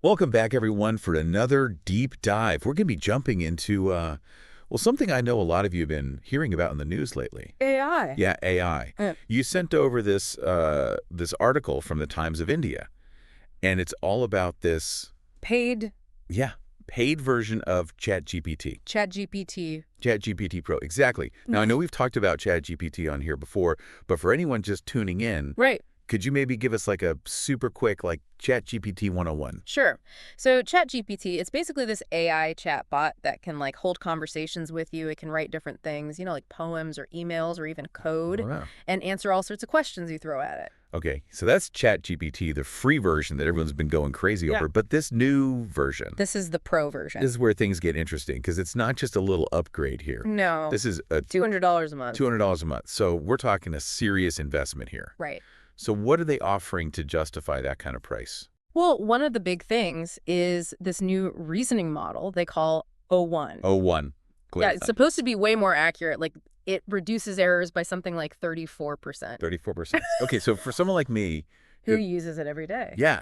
Welcome back, everyone, for another deep dive. We're going to be jumping into, something I know a lot of you have been hearing about in the news lately. AI. Yeah, AI. You sent over this article from the Times of India, and it's all about this, Paid yeah, paid version of ChatGPT. ChatGPT. ChatGPT Pro, exactly. Now, I know we've talked about ChatGPT on here before, but for anyone just tuning in, Right. could you maybe give us like a super quick, like ChatGPT 101? Sure. So ChatGPT, it's basically this AI chatbot that can like hold conversations with you. It can write different things, like poems or emails or even code, Oh, wow. and answer all sorts of questions you throw at it. Okay, so that's ChatGPT, the free version that everyone's been going crazy Yeah. over. But this new version, This is the pro version. this is where things get interesting because it's not just a little upgrade here. No. This is a $200 a month. $200 a month. So we're talking a serious investment here. Right. So what are they offering to justify that kind of price? Well, one of the big things is this new reasoning model they call O1. O1. Yeah, it's supposed to be way more accurate. Like, it reduces errors by something like 34%. 34%. Okay, so for someone like me, Who uses it every day? yeah,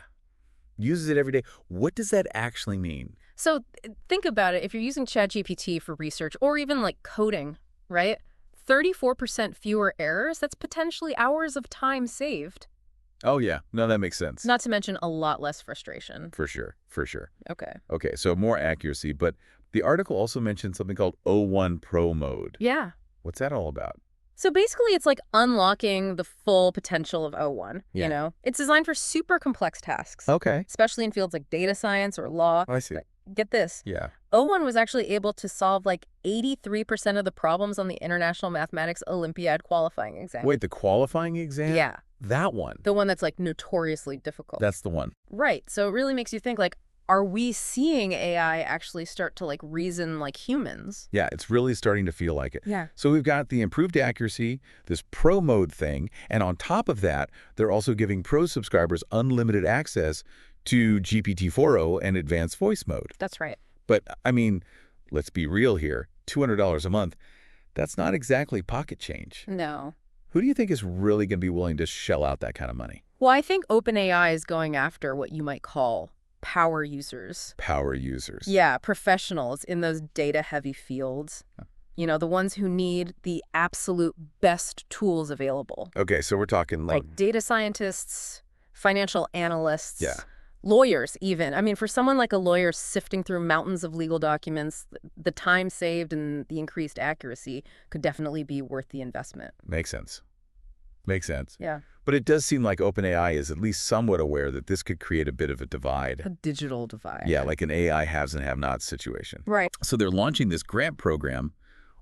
uses it every day, what does that actually mean? So think about it. If you're using ChatGPT for research or even like coding, right? 34% fewer errors, that's potentially hours of time saved. Oh, yeah. No, that makes sense. Not to mention a lot less frustration. For sure. For sure. Okay. Okay, so more accuracy, but the article also mentioned something called O1 Pro mode. Yeah. What's that all about? So basically, it's like unlocking the full potential of O1, Yeah. It's designed for super complex tasks, Okay. especially in fields like data science or law. I see. But get this. Yeah. O1 was actually able to solve like 83% of the problems on the International Mathematics Olympiad qualifying exam. Wait, the qualifying exam? Yeah. That one. The one that's like notoriously difficult. That's the one. Right. So it really makes you think like, are we seeing AI actually start to like reason like humans? Yeah, it's really starting to feel like it. Yeah. So we've got the improved accuracy, this pro mode thing, and on top of that, they're also giving pro subscribers unlimited access to GPT-4o and advanced voice mode. That's right. But, I mean, let's be real here. $200 a month, that's not exactly pocket change. No. Who do you think is really going to be willing to shell out that kind of money? Well, I think OpenAI is going after what you might call power users. Power users. Yeah, professionals in those data-heavy fields. The ones who need the absolute best tools available. Okay, so we're talking Like data scientists, financial analysts. Yeah. Lawyers, even. I mean, for someone like a lawyer sifting through mountains of legal documents, the time saved and the increased accuracy could definitely be worth the investment. Makes sense. Makes sense. Yeah. But it does seem like OpenAI is at least somewhat aware that this could create a bit of a A divide. digital divide. Yeah, like an AI haves and have-nots situation. Right. So they're launching this grant program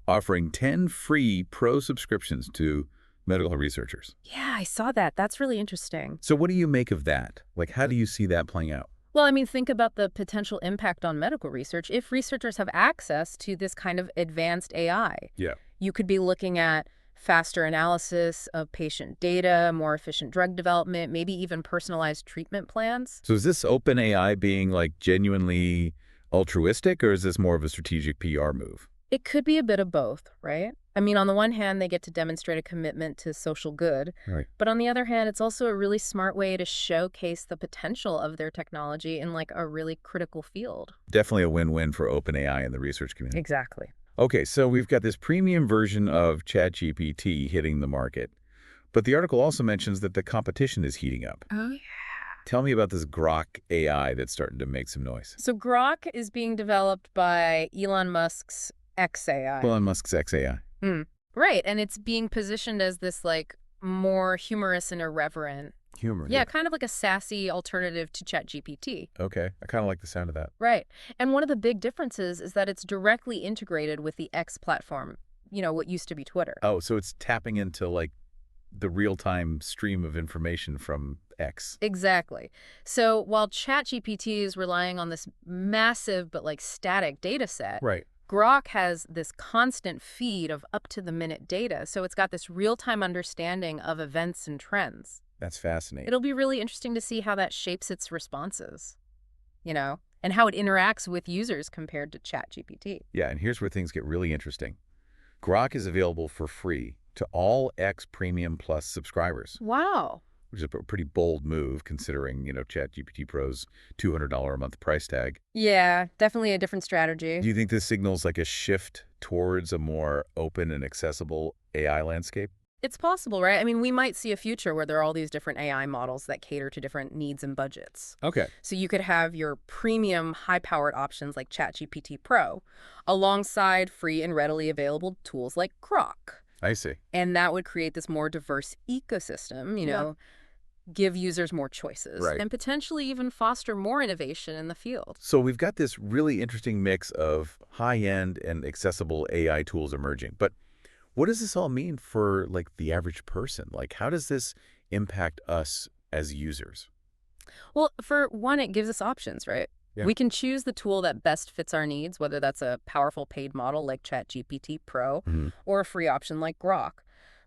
offering 10 free pro subscriptions to medical researchers. Yeah, I saw that. That's really interesting. So what do you make of that? Like, how do you see that playing out? Well, I mean, think about the potential impact on medical research if researchers have access to this kind of advanced AI. Yeah. You could be looking at faster analysis of patient data, more efficient drug development, maybe even personalized treatment plans. So is this OpenAI being like genuinely altruistic, or is this more of a strategic PR move? It could be a bit of both, right? I mean, on the one hand, they get to demonstrate a commitment to social good. Right. But on the other hand, it's also a really smart way to showcase the potential of their technology in like a really critical field. Definitely a win-win for OpenAI and the research community. Exactly. Okay, so we've got this premium version of ChatGPT hitting the market, but the article also mentions that the competition is heating up. Oh, yeah. Tell me about this Grok AI that's starting to make some noise. So Grok is being developed by Elon Musk's XAI. Elon Musk's XAI. Right, and it's being positioned as this like more humorous and irreverent. Humor. Yeah, kind of like a sassy alternative to ChatGPT. Okay, I kind of like the sound of that. Right. And one of the big differences is that it's directly integrated with the X platform, what used to be Twitter. Oh, so it's tapping into like the real-time stream of information from X. Exactly. So while ChatGPT is relying on this massive but like static data set, Right. Grok has this constant feed of up-to-the-minute data, so it's got this real-time understanding of events and trends. That's fascinating. It'll be really interesting to see how that shapes its responses, and how it interacts with users compared to ChatGPT. Yeah, and here's where things get really interesting. Grok is available for free to all X Premium Plus subscribers. Wow. which is a pretty bold move considering, ChatGPT Pro's $200 a month price tag. Yeah, definitely a different strategy. Do you think this signals like a shift towards a more open and accessible AI landscape? It's possible, right? I mean, we might see a future where there are all these different AI models that cater to different needs and budgets. Okay. So you could have your premium high-powered options like ChatGPT Pro alongside free and readily available tools like Grok. I see. And that would create this more diverse ecosystem, give users more choices, Right. and potentially even foster more innovation in the field. So we've got this really interesting mix of high-end and accessible AI tools emerging. But what does this all mean for like the average person? Like how does this impact us as users? Well, for one, it gives us options, right? Yeah. We can choose the tool that best fits our needs, whether that's a powerful paid model like ChatGPT Pro Mhm. or a free option like Grok.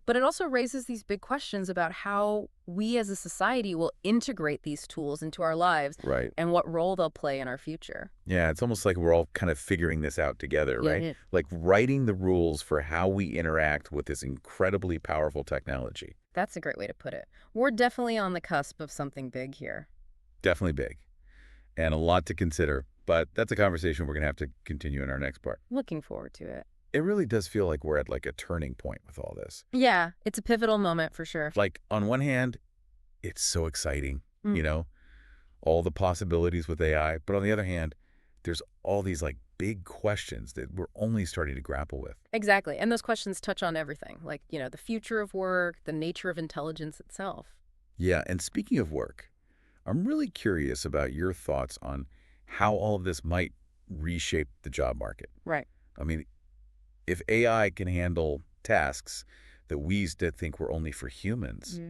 But it also raises these big questions about how we as a society will integrate these tools into our lives Right. and what role they'll play in our future. Yeah, it's almost like we're all kind of figuring this out together, Yeah, right? yeah. Like writing the rules for how we interact with this incredibly powerful technology. That's a great way to put it. We're definitely on the cusp of something big here. Definitely big and a lot to consider, but that's a conversation we're going to have to continue in our next part. Looking forward to it. It really does feel like we're at like a turning point with all this. Yeah, it's a pivotal moment for sure. Like on one hand, it's so exciting, Mm. all the possibilities with AI, but on the other hand, there's all these like big questions that we're only starting to grapple with. Exactly. And those questions touch on everything, like, the future of work, the nature of intelligence itself. Yeah, and speaking of work, I'm really curious about your thoughts on how all of this might reshape the job market. Right. I mean, if AI can handle tasks that we used to think were only for humans,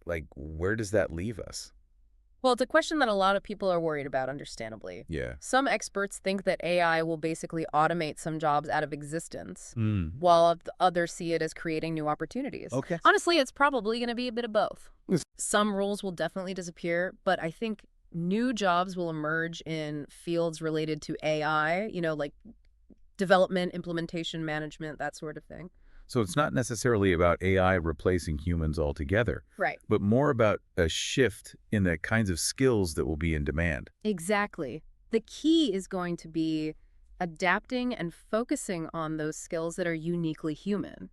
like where does that leave us? Well, it's a question that a lot of people are worried about, understandably. Yeah. Some experts think that AI will basically automate some jobs out of existence, Mm. while others see it as creating new opportunities. Okay. Honestly, it's probably going to be a bit of both. Yes. Some roles will definitely disappear, but I think new jobs will emerge in fields related to AI, like development, implementation, management, that sort of thing. So it's not necessarily about AI replacing humans altogether, Right. but more about a shift in the kinds of skills that will be in demand. Exactly. The key is going to be adapting and focusing on those skills that are uniquely human.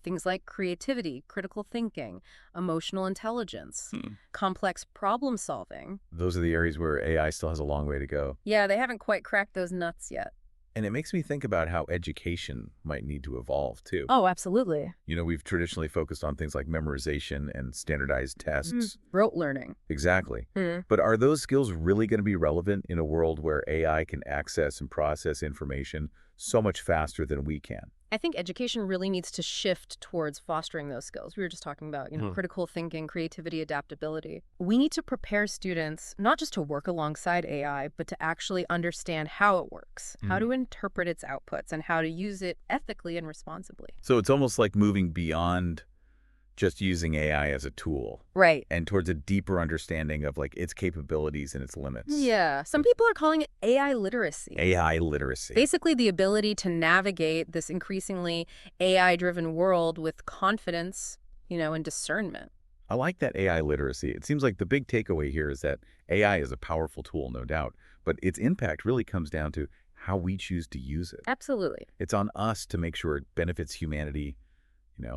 Things like creativity, critical thinking, emotional intelligence, complex problem solving. Those are the areas where AI still has a long way to go. Yeah, they haven't quite cracked those nuts yet. And it makes me think about how education might need to evolve too. Oh, absolutely. We've traditionally focused on things like memorization and standardized tests. Rote learning. Exactly. Hmm. But are those skills really going to be relevant in a world where AI can access and process information so much faster than we can? I think education really needs to shift towards fostering those skills. We were just talking about, critical thinking, creativity, adaptability. We need to prepare students not just to work alongside AI, but to actually understand how it works, how to interpret its outputs, and how to use it ethically and responsibly. So it's almost like moving beyond just using AI as a tool Right. and towards a deeper understanding of like its capabilities and its limits. Yeah. Some people are calling it AI literacy. AI literacy. Basically, the ability to navigate this increasingly AI-driven world with confidence, and discernment. I like that AI literacy. It seems like the big takeaway here is that AI is a powerful tool, no doubt, but its impact really comes down to how we choose to use it. Absolutely. It's on us to make sure it benefits humanity,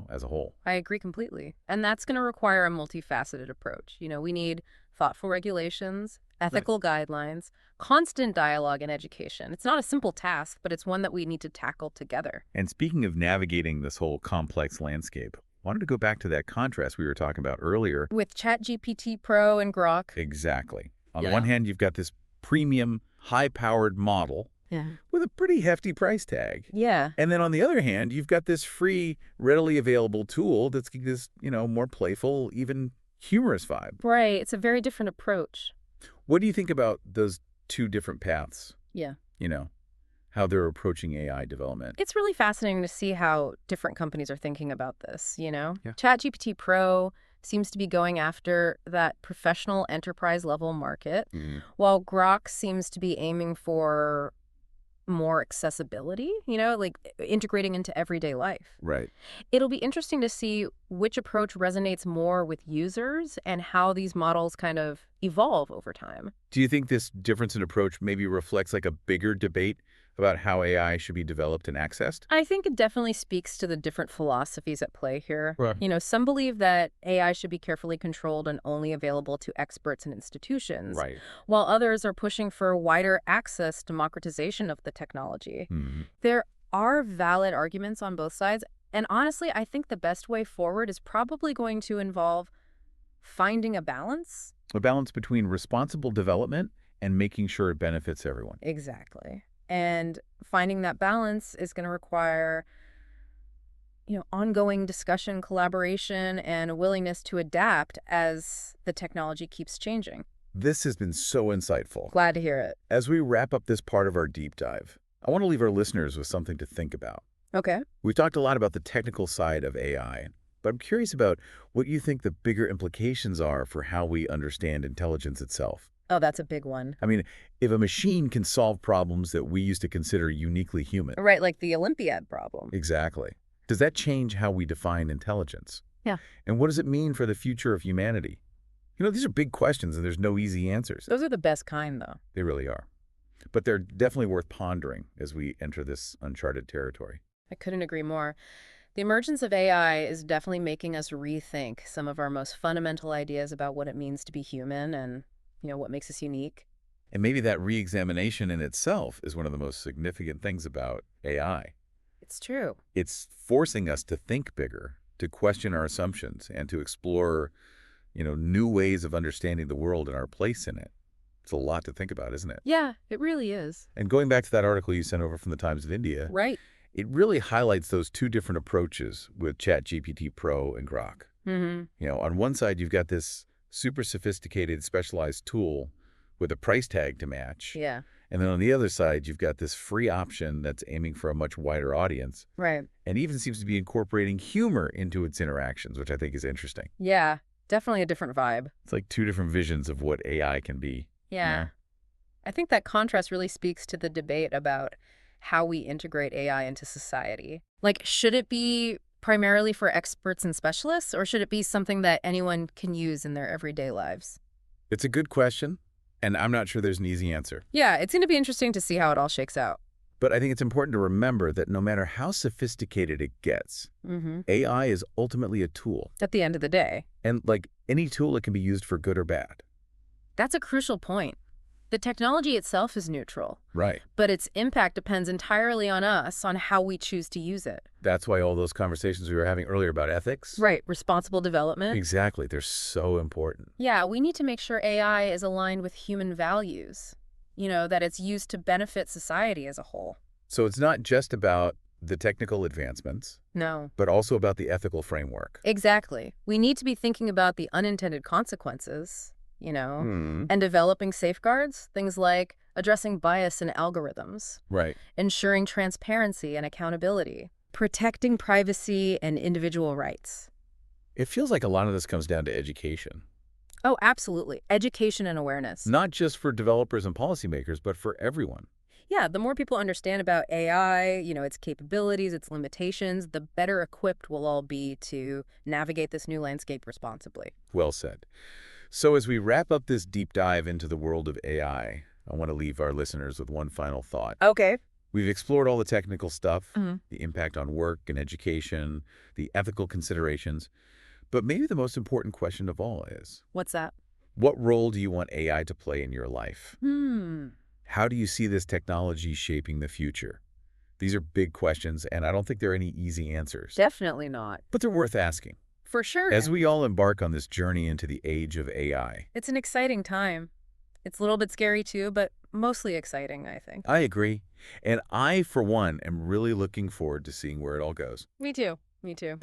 as a whole. I agree completely. And that's going to require a multifaceted approach. We need thoughtful regulations, ethical guidelines, constant dialogue in education. It's not a simple task, but it's one that we need to tackle together. And speaking of navigating this whole complex landscape, I wanted to go back to that contrast we were talking about earlier. With ChatGPT Pro and Grok. Exactly. On the Yeah. one hand, you've got this premium, high-powered model Yeah. with a pretty hefty price tag. Yeah. And then on the other hand, you've got this free, readily available tool that's this, more playful, even humorous vibe. Right. It's a very different approach. What do you think about those two different paths? Yeah. How they're approaching AI development? It's really fascinating to see how different companies are thinking about this, ChatGPT Pro seems to be going after that professional enterprise level market, while Grok seems to be aiming for more accessibility, like integrating into everyday life. Right. It'll be interesting to see which approach resonates more with users and how these models kind of evolve over time. Do you think this difference in approach maybe reflects like a bigger debate about how AI should be developed and accessed? I think it definitely speaks to the different philosophies at play here. Right. Some believe that AI should be carefully controlled and only available to experts and institutions, Right. while others are pushing for wider access, democratization of the technology. Hmm. There are valid arguments on both sides, and honestly, I think the best way forward is probably going to involve finding a balance. A balance between responsible development and making sure it benefits everyone. Exactly. And finding that balance is going to require, ongoing discussion, collaboration, and a willingness to adapt as the technology keeps changing. This has been so insightful. Glad to hear it. As we wrap up this part of our deep dive, I want to leave our listeners with something to think about. Okay. We've talked a lot about the technical side of AI, but I'm curious about what you think the bigger implications are for how we understand intelligence itself. Oh, that's a big one. I mean, if a machine can solve problems that we used to consider uniquely human. Right, like the Olympiad problem. Exactly. Does that change how we define intelligence? Yeah. And what does it mean for the future of humanity? These are big questions and there's no easy answers. Those are the best kind, though. They really are. But they're definitely worth pondering as we enter this uncharted territory. I couldn't agree more. The emergence of AI is definitely making us rethink some of our most fundamental ideas about what it means to be human and, what makes us unique. And maybe that re-examination in itself is one of the most significant things about AI. It's true. It's forcing us to think bigger, to question our assumptions, and to explore, new ways of understanding the world and our place in it. It's a lot to think about, isn't it? Yeah, it really is. And going back to that article you sent over from the Times of India, Right. it really highlights those two different approaches with ChatGPT Pro and Grok. Mm-hmm. On one side, you've got this super sophisticated, specialized tool with a price tag to match. Yeah. And then on the other side, you've got this free option that's aiming for a much wider audience Right. and even seems to be incorporating humor into its interactions, which I think is interesting. Yeah, definitely a different vibe. It's like two different visions of what AI can be. Yeah. I think that contrast really speaks to the debate about how we integrate AI into society. Like, should it be primarily for experts and specialists, or should it be something that anyone can use in their everyday lives? It's a good question, and I'm not sure there's an easy answer. Yeah, it's going to be interesting to see how it all shakes out. But I think it's important to remember that no matter how sophisticated it gets, AI is ultimately a tool. At the end of the day. And like any tool, it can be used for good or bad. That's a crucial point. The technology itself is neutral, Right. but its impact depends entirely on us, on how we choose to use it. That's why all those conversations we were having earlier about ethics. Right, responsible development. Exactly. They're so important. Yeah, we need to make sure AI is aligned with human values, that it's used to benefit society as a whole. So it's not just about the technical advancements, No. but also about the ethical framework. Exactly. We need to be thinking about the unintended consequences, Hmm. and developing safeguards, things like addressing bias in algorithms, Right. ensuring transparency and accountability, protecting privacy and individual rights. It feels like a lot of this comes down to education, Oh, absolutely. Education and awareness. not just for developers and policymakers, but for everyone. Yeah, the more people understand about AI, its capabilities, its limitations, the better equipped we'll all be to navigate this new landscape responsibly. Well said. So as we wrap up this deep dive into the world of AI, I want to leave our listeners with one final thought. Okay. We've explored all the technical stuff, Mhm. the impact on work and education, the ethical considerations, but maybe the most important question of all is, What's that? what role do you want AI to play in your life? Hmm. How do you see this technology shaping the future? These are big questions, and I don't think there are any easy answers, Definitely not. but they're worth asking. For sure. As we all embark on this journey into the age of AI. It's an exciting time. It's a little bit scary too, but mostly exciting, I think. I agree. And I, for one, am really looking forward to seeing where it all goes. Me too. Me too.